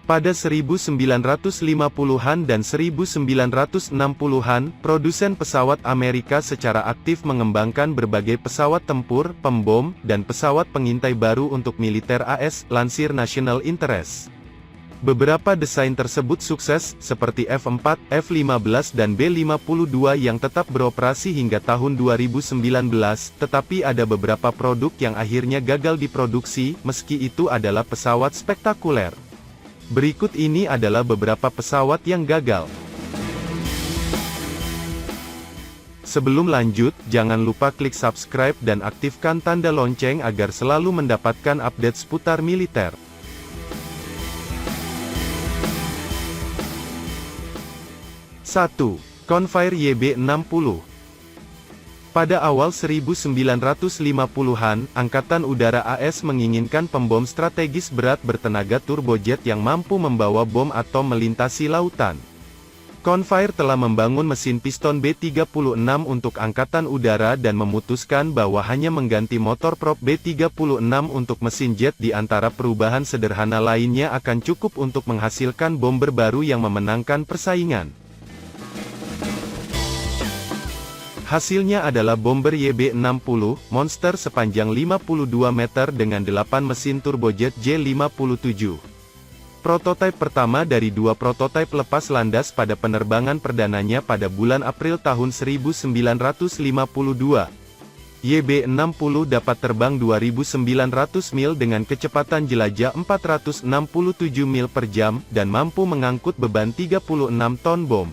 Pada 1950-an dan 1960-an, produsen pesawat Amerika secara aktif mengembangkan berbagai pesawat tempur, pembom, dan pesawat pengintai baru untuk militer AS, lansir National Interest. Beberapa desain tersebut sukses, seperti F-4, F-15 dan B-52 yang tetap beroperasi hingga tahun 2019, tetapi ada beberapa produk yang akhirnya gagal diproduksi, meski itu adalah pesawat spektakuler. Berikut ini adalah beberapa pesawat yang gagal. Sebelum lanjut, jangan lupa klik subscribe dan aktifkan tanda lonceng agar selalu mendapatkan update seputar militer. Satu. Convair YB-60. Pada awal 1950-an, Angkatan Udara AS menginginkan pembom strategis berat bertenaga turbojet yang mampu membawa bom atom melintasi lautan. Convair telah membangun mesin piston B-36 untuk Angkatan Udara dan memutuskan bahwa hanya mengganti motor prop B-36 untuk mesin jet di antara perubahan sederhana lainnya akan cukup untuk menghasilkan bomber baru yang memenangkan persaingan. Hasilnya adalah bomber YB-60, monster sepanjang 52 meter dengan 8 mesin turbojet J-57. Prototipe pertama dari dua prototipe lepas landas pada penerbangan perdananya pada bulan April tahun 1952. YB-60 dapat terbang 2.900 mil dengan kecepatan jelajah 467 mil per jam, dan mampu mengangkut beban 36 ton bom.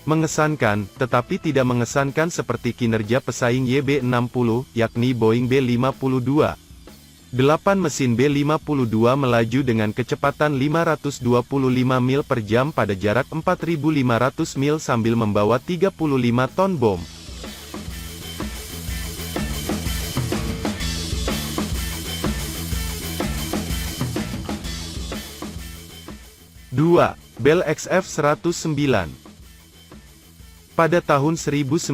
Mengesankan, tetapi tidak mengesankan seperti kinerja pesaing YB-60, yakni Boeing B-52. 8 mesin B-52 melaju dengan kecepatan 525 mil per jam pada jarak 4.500 mil sambil membawa 35 ton bom. Dua. Bell XF-109. Pada tahun 1955,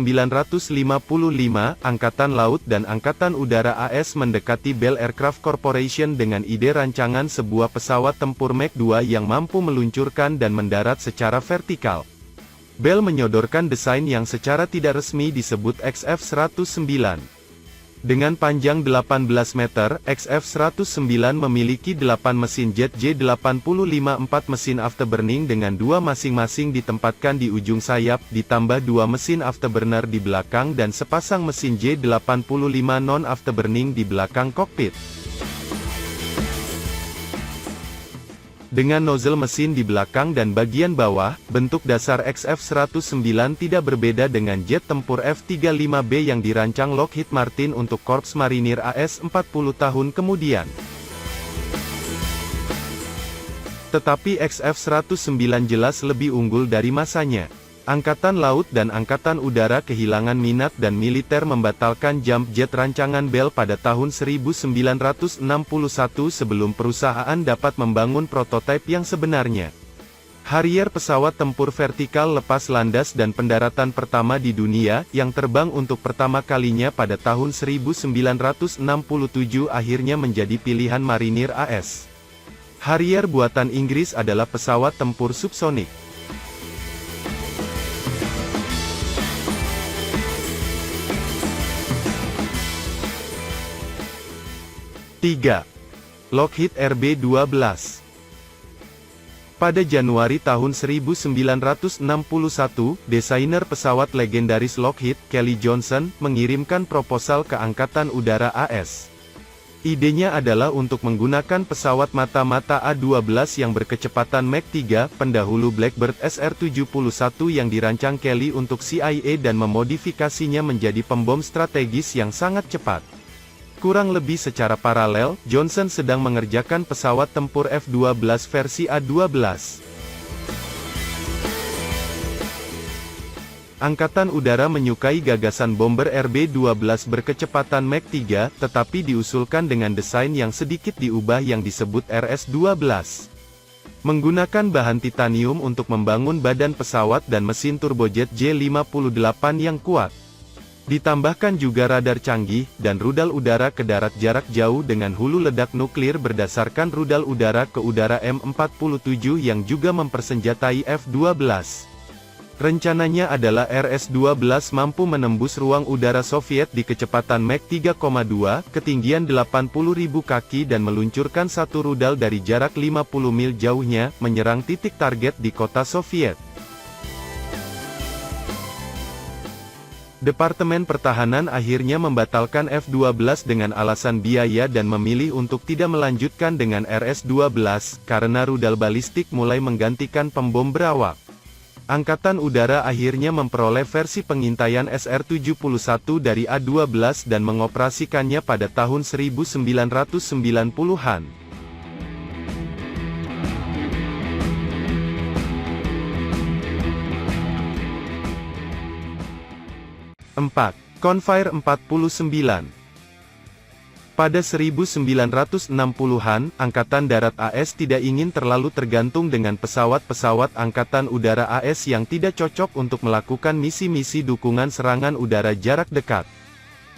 Angkatan Laut dan Angkatan Udara AS mendekati Bell Aircraft Corporation dengan ide rancangan sebuah pesawat tempur Mach 2 yang mampu meluncurkan dan mendarat secara vertikal. Bell menyodorkan desain yang secara tidak resmi disebut XF-109. Dengan panjang 18 meter, XF-109 memiliki 8 mesin jet J-85, 4 mesin afterburning dengan 2 masing-masing ditempatkan di ujung sayap, ditambah 2 mesin afterburner di belakang dan sepasang mesin J-85 non-afterburning di belakang kokpit. Dengan nozzle mesin di belakang dan bagian bawah, bentuk dasar XF-109 tidak berbeda dengan jet tempur F-35B yang dirancang Lockheed Martin untuk Korps Marinir AS 40 tahun kemudian. Tetapi XF-109 jelas lebih unggul dari masanya. Angkatan Laut dan Angkatan Udara kehilangan minat dan militer membatalkan jump jet rancangan Bell pada tahun 1961 sebelum perusahaan dapat membangun prototipe yang sebenarnya. Harrier, pesawat tempur vertikal lepas landas dan pendaratan pertama di dunia, yang terbang untuk pertama kalinya pada tahun 1967 akhirnya menjadi pilihan marinir AS. Harrier buatan Inggris adalah pesawat tempur subsonik. 3. Lockheed RB-12. Pada Januari tahun 1961, desainer pesawat legendaris Lockheed, Kelly Johnson, mengirimkan proposal ke Angkatan Udara AS. Idenya adalah untuk menggunakan pesawat mata-mata A-12 yang berkecepatan Mach 3, pendahulu Blackbird SR-71 yang dirancang Kelly untuk CIA dan memodifikasinya menjadi pembom strategis yang sangat cepat. Kurang lebih secara paralel, Johnson sedang mengerjakan pesawat tempur F-12 versi A-12. Angkatan Udara menyukai gagasan bomber RB-12 berkecepatan Mach 3, tetapi diusulkan dengan desain yang sedikit diubah yang disebut RS-12. Menggunakan bahan titanium untuk membangun badan pesawat dan mesin turbojet J-58 yang kuat. Ditambahkan juga radar canggih, dan rudal udara ke darat jarak jauh dengan hulu ledak nuklir berdasarkan rudal udara ke udara M47 yang juga mempersenjatai F-12. Rencananya adalah RS-12 mampu menembus ruang udara Soviet di kecepatan Mach 3,2, ketinggian 80.000 kaki dan meluncurkan satu rudal dari jarak 50 mil jauhnya, menyerang titik target di kota Soviet. Departemen Pertahanan akhirnya membatalkan F-12 dengan alasan biaya dan memilih untuk tidak melanjutkan dengan RS-12, karena rudal balistik mulai menggantikan pembom berawak. Angkatan Udara akhirnya memperoleh versi pengintaian SR-71 dari A-12 dan mengoperasikannya pada tahun 1990-an. 4. Convair 49. Pada 1960-an, Angkatan Darat AS tidak ingin terlalu tergantung dengan pesawat-pesawat Angkatan Udara AS yang tidak cocok untuk melakukan misi-misi dukungan serangan udara jarak dekat.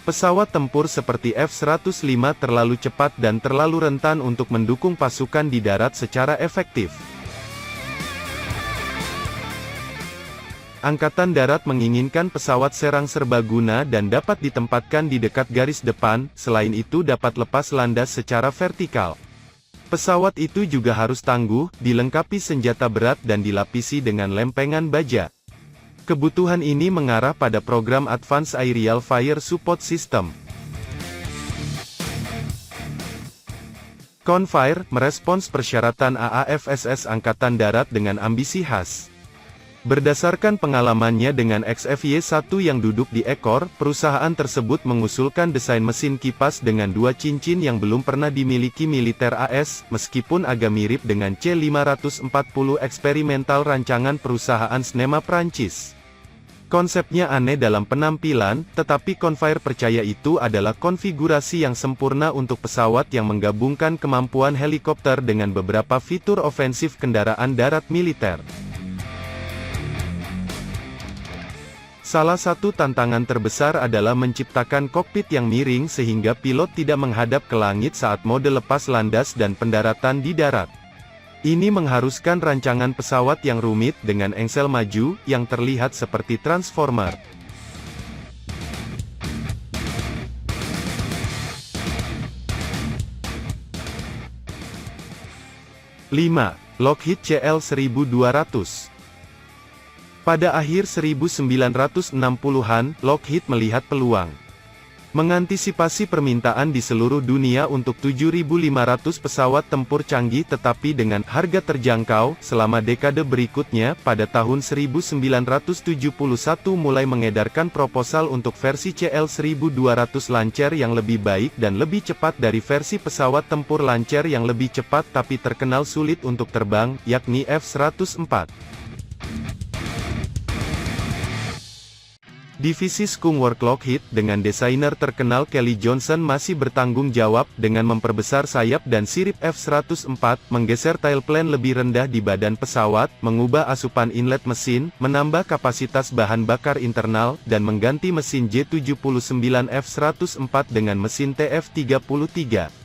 Pesawat tempur seperti F-105 terlalu cepat dan terlalu rentan untuk mendukung pasukan di darat secara efektif. Angkatan Darat menginginkan pesawat serang serbaguna dan dapat ditempatkan di dekat garis depan, selain itu dapat lepas landas secara vertikal. Pesawat itu juga harus tangguh, dilengkapi senjata berat dan dilapisi dengan lempengan baja. Kebutuhan ini mengarah pada program Advanced Aerial Fire Support System. Convair merespons persyaratan AAFSS Angkatan Darat dengan ambisi khas. Berdasarkan pengalamannya dengan XFY-1 yang duduk di ekor, perusahaan tersebut mengusulkan desain mesin kipas dengan dua cincin yang belum pernah dimiliki militer AS, meskipun agak mirip dengan C-540 eksperimental rancangan perusahaan Snema Prancis. Konsepnya aneh dalam penampilan, tetapi Convair percaya itu adalah konfigurasi yang sempurna untuk pesawat yang menggabungkan kemampuan helikopter dengan beberapa fitur ofensif kendaraan darat militer. Salah satu tantangan terbesar adalah menciptakan kokpit yang miring sehingga pilot tidak menghadap ke langit saat mode lepas landas dan pendaratan di darat. Ini mengharuskan rancangan pesawat yang rumit dengan engsel maju, yang terlihat seperti transformer. Lockheed CL-1200. Pada akhir 1960-an, Lockheed melihat peluang mengantisipasi permintaan di seluruh dunia untuk 7.500 pesawat tempur canggih tetapi dengan harga terjangkau. Selama dekade berikutnya, pada tahun 1971 mulai mengedarkan proposal untuk versi CL-1200 Lancer yang lebih baik dan lebih cepat dari versi pesawat tempur Lancer yang lebih cepat tapi terkenal sulit untuk terbang, yakni F-104. Divisi Skunk Works Lockheed, dengan desainer terkenal Kelly Johnson masih bertanggung jawab, dengan memperbesar sayap dan sirip F-104, menggeser tailplane lebih rendah di badan pesawat, mengubah asupan inlet mesin, menambah kapasitas bahan bakar internal, dan mengganti mesin J-79 F-104 dengan mesin TF-33.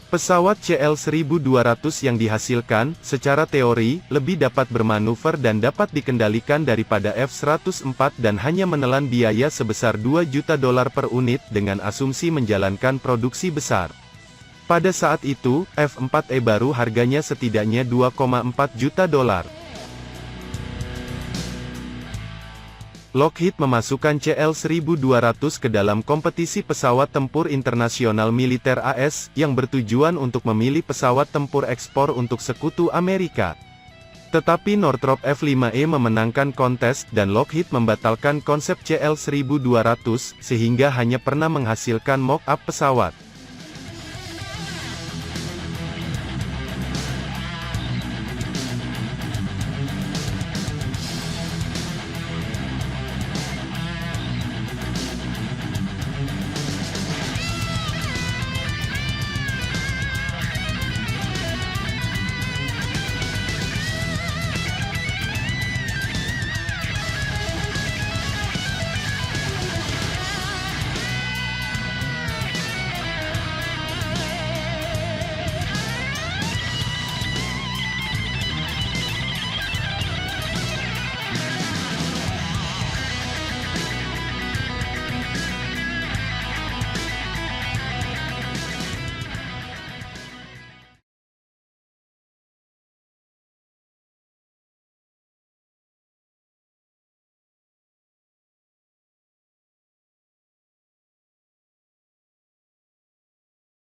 Pesawat CL-1200 yang dihasilkan, secara teori, lebih dapat bermanuver dan dapat dikendalikan daripada F-104 dan hanya menelan biaya sebesar $2 juta per unit dengan asumsi menjalankan produksi besar. Pada saat itu, F-4E baru harganya setidaknya $2,4 juta. Lockheed memasukkan CL-1200 ke dalam kompetisi pesawat tempur internasional militer AS, yang bertujuan untuk memilih pesawat tempur ekspor untuk sekutu Amerika. Tetapi Northrop F-5E memenangkan kontes, dan Lockheed membatalkan konsep CL-1200, sehingga hanya pernah menghasilkan mock-up pesawat.